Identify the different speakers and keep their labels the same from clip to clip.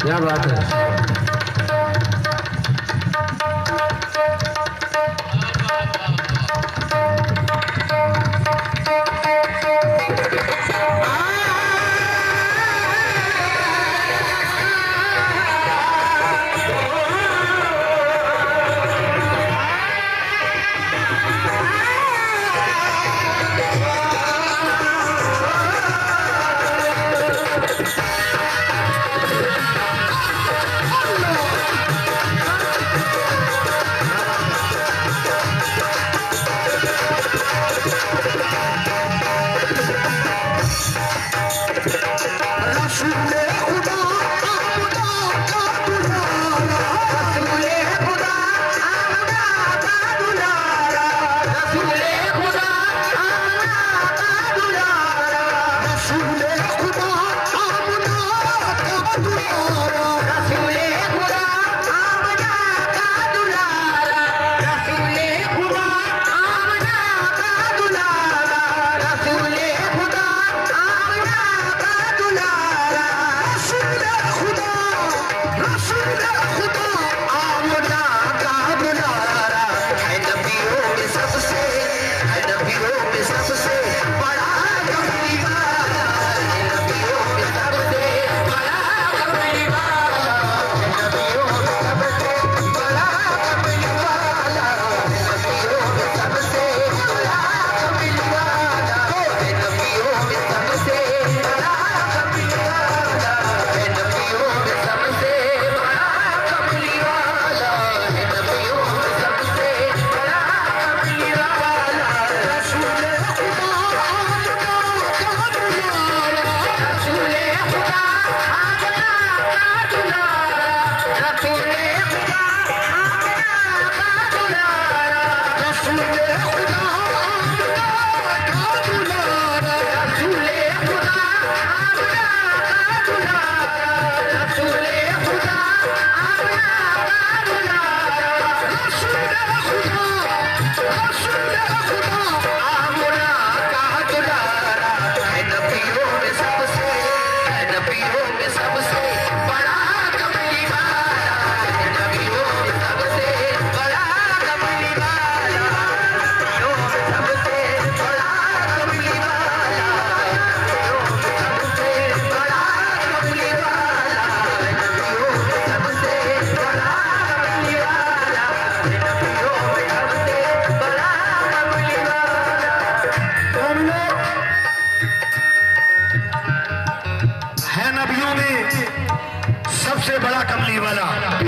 Speaker 1: क्या बात है।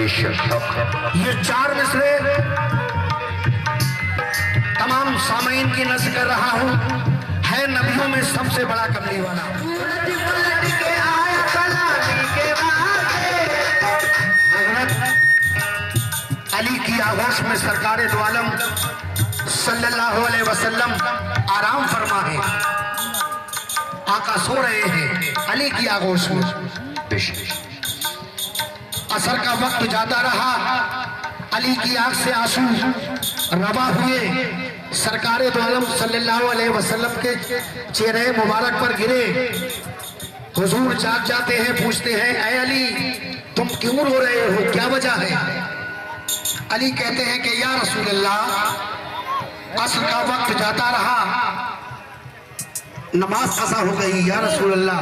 Speaker 2: ये चार मिसरे तमाम सामीन की नज़र कर रहा हूँ। है नबियों में सबसे बड़ा कमली वाला। अली की आगोश में सरकारे दो आलम सल्लल्लाहु अलैहि वसल्लम आराम फरमा है। आका सो रहे हैं अली की आगोश में। असर का वक्त जाता रहा, अली की आंख से आंसू रवा हुए। सरकारे दो आलम सल्लल्लाहु अलैहि वसल्लम के चेहरे मुबारक पर गिरे। हुजूर जाग जाते हैं, पूछते हैं ऐ अली तुम क्यों रो रहे हो, क्या वजह है? अली कहते हैं कि या रसूल अल्लाह असर का वक्त जाता रहा, नमाज कज़ा हो गई या रसूल अल्लाह।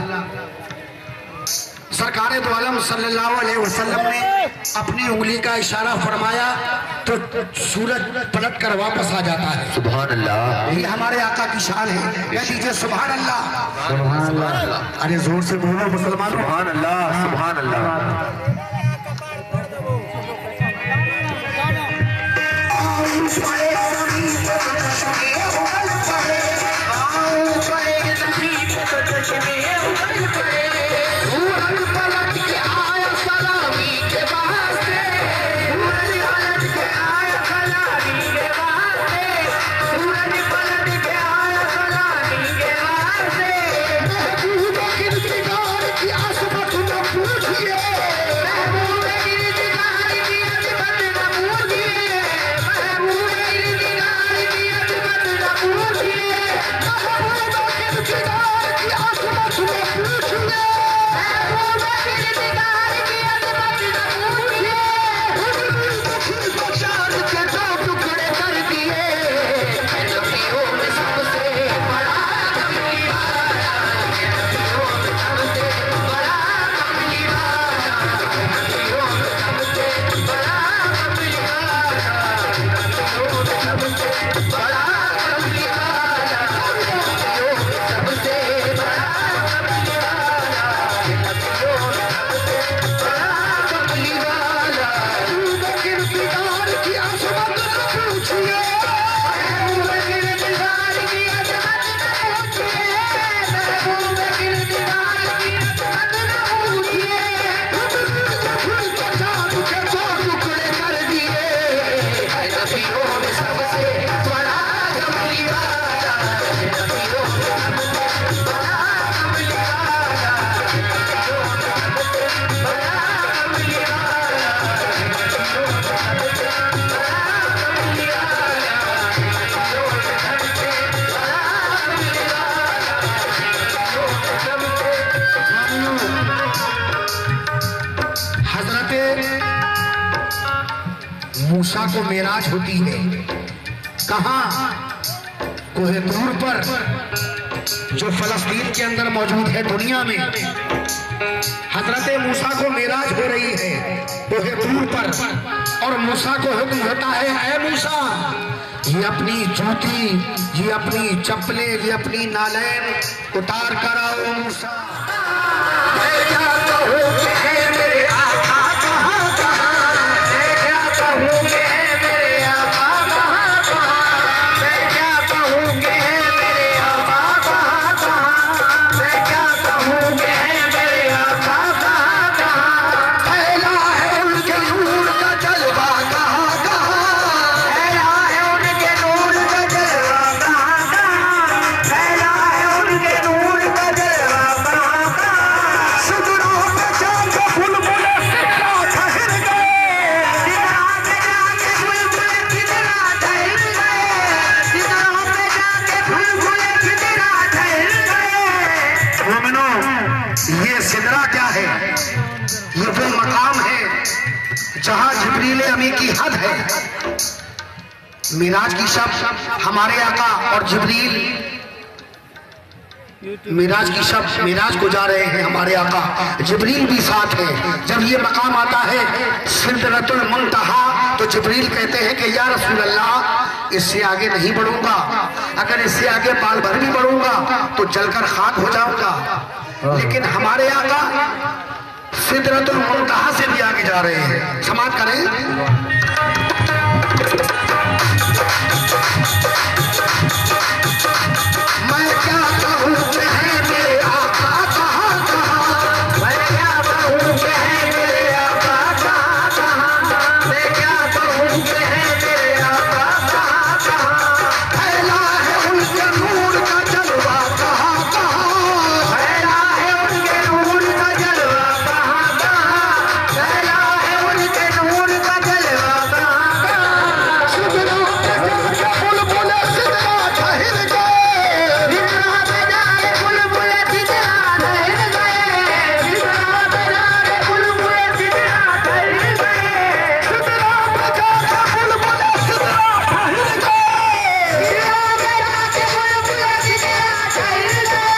Speaker 2: सरकारे दो आलम सल्लल्लाहु अलैहि वसल्लम ने अपनी उंगली का इशारा फरमाया तो सूरज पलट कर वापस आ जाता है।
Speaker 1: सुभान अल्लाह।
Speaker 2: ये हमारे आका की शान है। कह दीजिए सुभान अल्लाह।
Speaker 1: सुभान अल्लाह।
Speaker 2: अरे जोर से बोलो मुसलमानों।
Speaker 1: सुभान अल्लाह। सुभान अल्लाह।
Speaker 2: Yeah! मूसा को मेराज होती है। कहाँ? कोहे तूर पर, जो फलस्तीन के अंदर मौजूद है दुनिया में। हजरत मूसा को मेराज हो रही है कोहे तूर पर, और मूसा को हुक्म होता है, ऐ मूसा, ये अपनी जूती, ये अपनी चप्पलें, ये अपनी नालैन उतार कर आओ। मूसा मैं क्या कहूँ कि है मेरे आका कहाँ कहाँ, मैं क्या कहूँ कि है मेरे आका कहाँ कहाँ, मैं क्या कहूँ कि है मेरे आका कहाँ कहाँ, मैं क्या कहूँ कि है मेरे आका कहाँ कहाँ। फैला है उनके नूर का जलवा कहाँ कहाँ, फैला है उनके नूर का जलवा कहाँ कहाँ, फैला है उनके नूर का जलवा कहाँ कहाँ। सुदूरों पे जाके बुलबुले कितना ठहर गए, सिदरों पे जाके बुलबुले कितना ठहर गए, सिदरों पे जाके बुलबुले कितना ठहर गए। मोमिनों, ये सिदरा क्या है? ये वो मकाम है जहां जिब्रील अमी की हद है। मिराज की शब हमारे आका और जिब्रील मिराज की शब मिराज को जा रहे हैं हमारे आका, जिब्रील भी साथ है। जब ये मकाम आता है सिदरतुल मुंतहा, तो जिब्रील कहते हैं कि या रसूल अल्लाह, इससे आगे नहीं बढ़ूंगा, अगर इससे आगे बाल भर भी बढ़ूंगा तो जलकर खाक हो जाऊंगा। लेकिन हमारे आका सिदरतुल मुंतहा से भी आगे जा रहे हैं। समाप्त करें। मैं क्या कहूँ कि है मेरे आका कहाँ कहाँ, मैं क्या कहूँ कि है मेरे आका कहाँ कहाँ, मैं क्या कहूँ कि है मेरे आका कहाँ कहाँ। फैला है उनके नूर का जलवा कहाँ कहाँ, फैला है उनके नूर का जलवा कहाँ कहाँ, फैला है उनके नूर का जलवा कहाँ कहाँ। सुदूरों पे जाके बुलबुले सिदरा ठहर गए, सिदरों पे जाके बुलबुले सिदरा ठहर गए, सिदरों पे जाके बुलबुले सिदरा ठहर गए, सिदरों पे जाके बुलबुले सिदरा ठहर गए, सिदरों पे जाके बुलबुले सिदरा ठहर गए।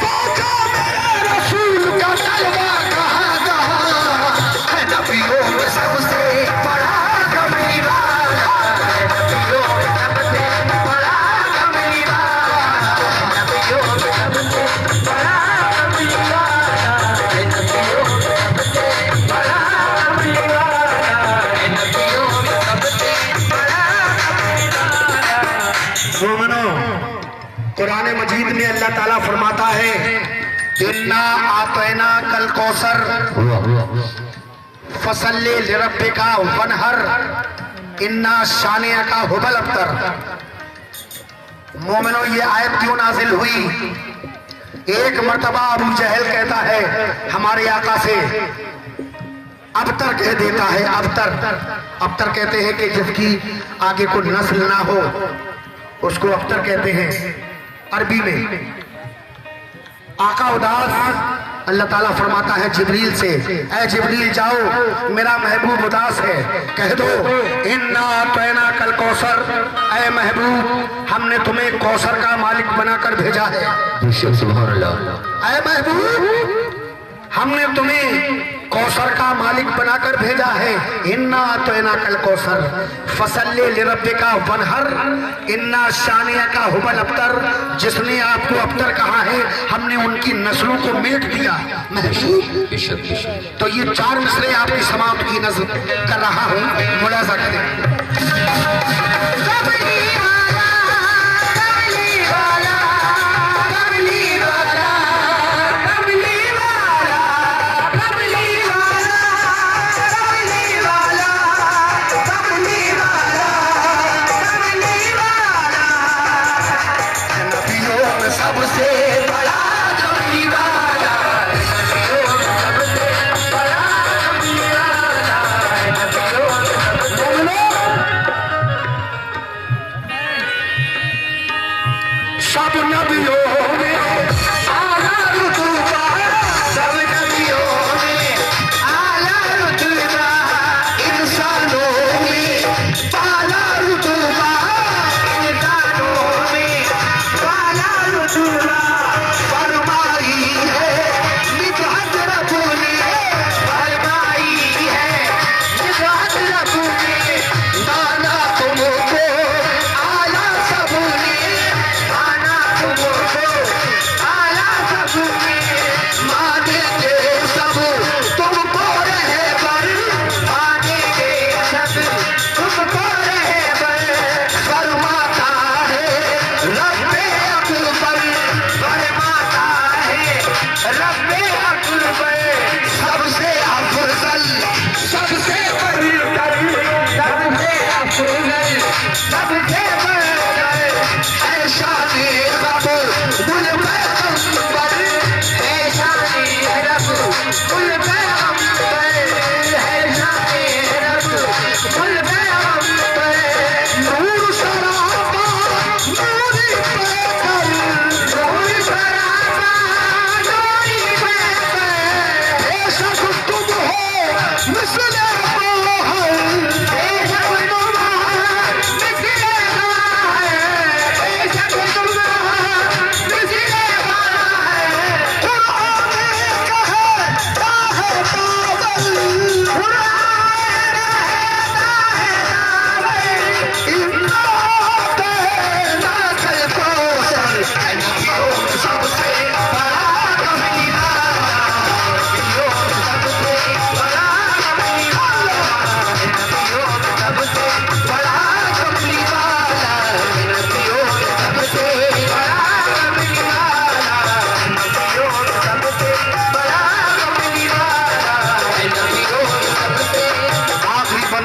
Speaker 2: पहुंचा मेरे रसूल का जलवा कहाँ कहाँ, है नबियों में सबसे बड़ा कमली वाला, है नबियों में सबसे बड़ा कमली वाला, नबियों में सबसे बड़ा कमली वाला, है नबियों में सबसे बड़ा कमली वाला, है नबियों में सबसे बड़ा कमली वाला। मोमिनों, कुरान मजीद में अल्लाह ताला फरमाता है, इन्ना आतैना कल कौसर फसल्ले लिरब्बिका वनहर इन्ना शानिअका हुबल अब्तर। मोमिनो, ये आयत क्यों नाजिल हुई? एक मर्तबा अबू जहल कहता है हमारे आका से, अबतर कह देता है, अबतर कहते हैं कि जिसकी आगे कोई नस्ल ना हो उसको अबतर कहते हैं अरबी में। आका उदास, अल्लाह ताला फरमाता है जिब्रील से, ऐ जिब्रील जाओ, मेरा महबूब उदास है, कह दो इन्ना तैना कल कौसर, ऐ महबूब हमने तुम्हें कौसर का मालिक बनाकर भेजा है।
Speaker 1: सुभान अल्लाह।
Speaker 2: ऐ महबूब हमने तुम्हें कौसर का मालिक बनाकर भेजा है। इन्ना तैना कल कौसर फसल्ले लिरब्बिका वनहर इन्ना शानिअका हुबल अब्तर। जिसने आपको अब्तर कहा है, हमने उनकी नस्लों को मिट दिया महबूब। तो ये चार मिसरे आपकी समाप्त की नजर कर रहा हूँ, मुलाजा करें। सबसे बड़ा कमली वाला, सबसे बड़ा कमली वाला,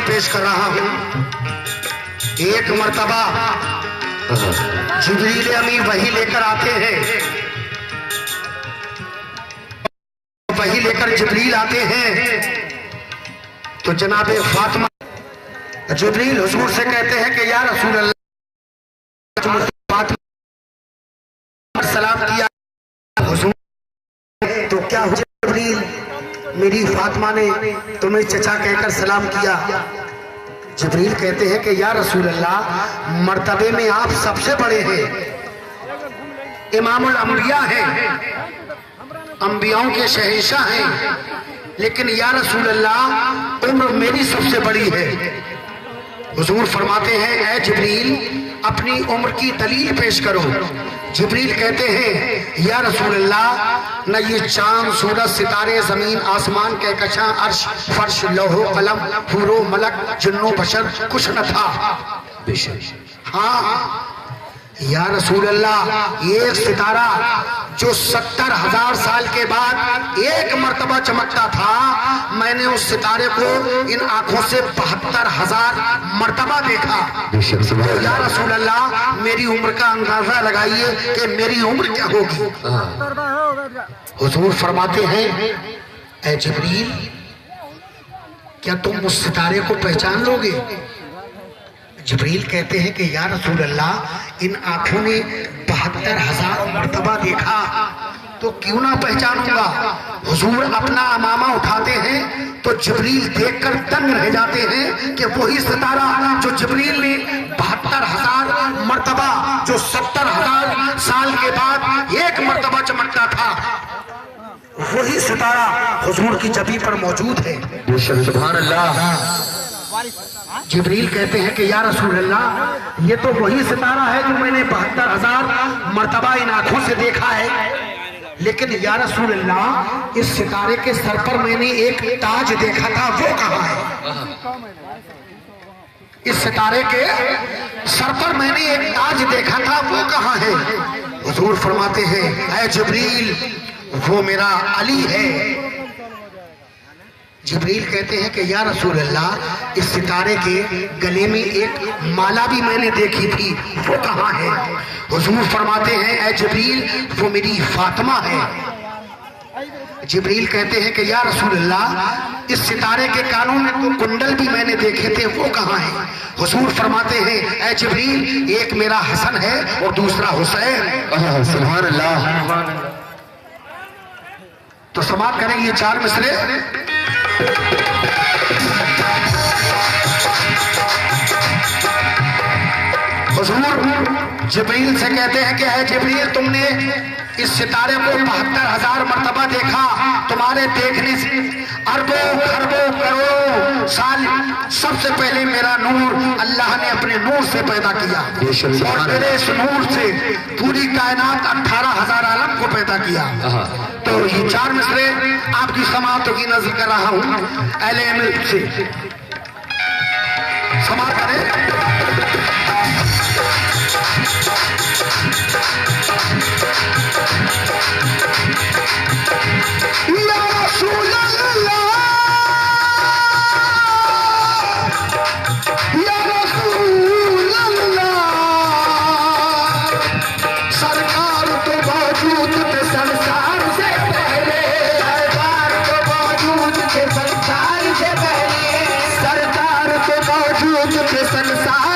Speaker 2: बयान पेश कर रहा हूं। एक मर्तबा जिब्रील अमीन वही लेकर आते हैं, वही लेकर जिब्रील आते हैं तो जनाबे फातिमा जिब्रील हुजूर से कहते हैं कि या रसूल अल्लाह, फातिमा सलाम किया हुजूर, तो क्या हुआ जिब्रील, मेरी फातिमा ने तुम्हें चचा कहकर सलाम किया। जिब्रील कहते हैं कि या रसूल अल्लाह, मर्तबे में आप सबसे बड़े हैं, इमामुल अंबिया हैं, अंबियाओं के शहंशाह हैं, लेकिन या रसूल अल्लाह उम्र मेरी सबसे बड़ी है। हुजूर फरमाते हैं ऐ जिब्रील अपनी उम्र की दलील पेश करो। जिब्रील कहते हैं या रसूल अल्लाह, न ये चांद सूरज सितारे जमीन आसमान कहकशां अर्श फर्श लोहो कलम हूरो मलक जिन्नो बशर कुछ न था। हाँ या रसूल अल्लाह, एक सितारा जो 70,000 साल के बाद एक मर्तबा चमकता था, मैंने उस सितारे को इन आंखों से 72,000 मर्तबा देखा। तो या रसूल अल्लाह, मेरी उम्र का अंदाजा लगाइए कि मेरी उम्र क्या होगी। हुजूर फरमाते हैं ऐ जिब्रील, क्या तुम उस सितारे को पहचान लोगे। जिब्रील कहते हैं कि या रसूल अल्लाह, इन आंखों ने 72,000 मर्तबा देखा तो क्यों ना पहचानूंगा। हुजूर अपना अमामा उठाते हैं तो जिब्रील देखकर दंग रह जाते हैं कि वही सितारा जो जिब्रील ने 72,000 मर्तबा, जो 70,000 साल के बाद एक मर्तबा चमकता था, वही सितारा हुजूर की जबी पर मौजूद है।
Speaker 1: सुभान अल्लाह।
Speaker 2: जिब्रील कहते हैं कि या रसूल अल्लाह, ये तो वही सितारा है जो मैंने 72,000 मर्तबा इन आंखों से देखा है, लेकिन या रसूल अल्लाह, इस सितारे के सर पर मैंने एक ताज देखा था, वो कहाँ है। इस सितारे के सर पर मैंने एक ताज देखा था, वो कहाँ है। हुजूर फरमाते हैं ऐ जिब्रील, वो मेरा अली है। जिब्रील कहते हैं कि या रसूल अल्लाह, इस सितारे के गले में एक माला भी मैंने देखी थी, वो कहाँ है। हुजूर फरमाते हैं ऐ जिब्रील, वो मेरी फातिमा है। जिब्रील कहते हैं कि या रसूल अल्लाह, इस सितारे के कानों में तो कुंडल भी मैंने देखे थे, वो कहाँ है। हुजूर फरमाते हैं ऐ जिब्रील, एक मेरा हसन है और दूसरा हुसैन।
Speaker 1: सुभान अल्लाह।
Speaker 2: तो समाप्त करेंगे ये 4 मिसरे। हुजूर जिब्रील से कहते हैं कि है जिब्रील, तुमने इस सितारे को 72,000 मर्तबा देखा, तुम्हारे देखने से अरबों खरबों करोड़ों साल सबसे पहले मेरा नूर अल्लाह ने अपने नूर से पैदा किया, और मेरे इस नूर से पूरी कायनात 18,000 आलम को पैदा किया। तो ये 4 मिसरे आपकी समाअतों की नजर कर रहा हूं। अहले इल्म से समाअत करें। या रसूल अल्लाह, या रसूल अल्लाह, सरकार तो मौजूद थे संसार से पहले, सरकार तो मौजूद थे संसार से पहले, सरकार तो मौजूद थे संसार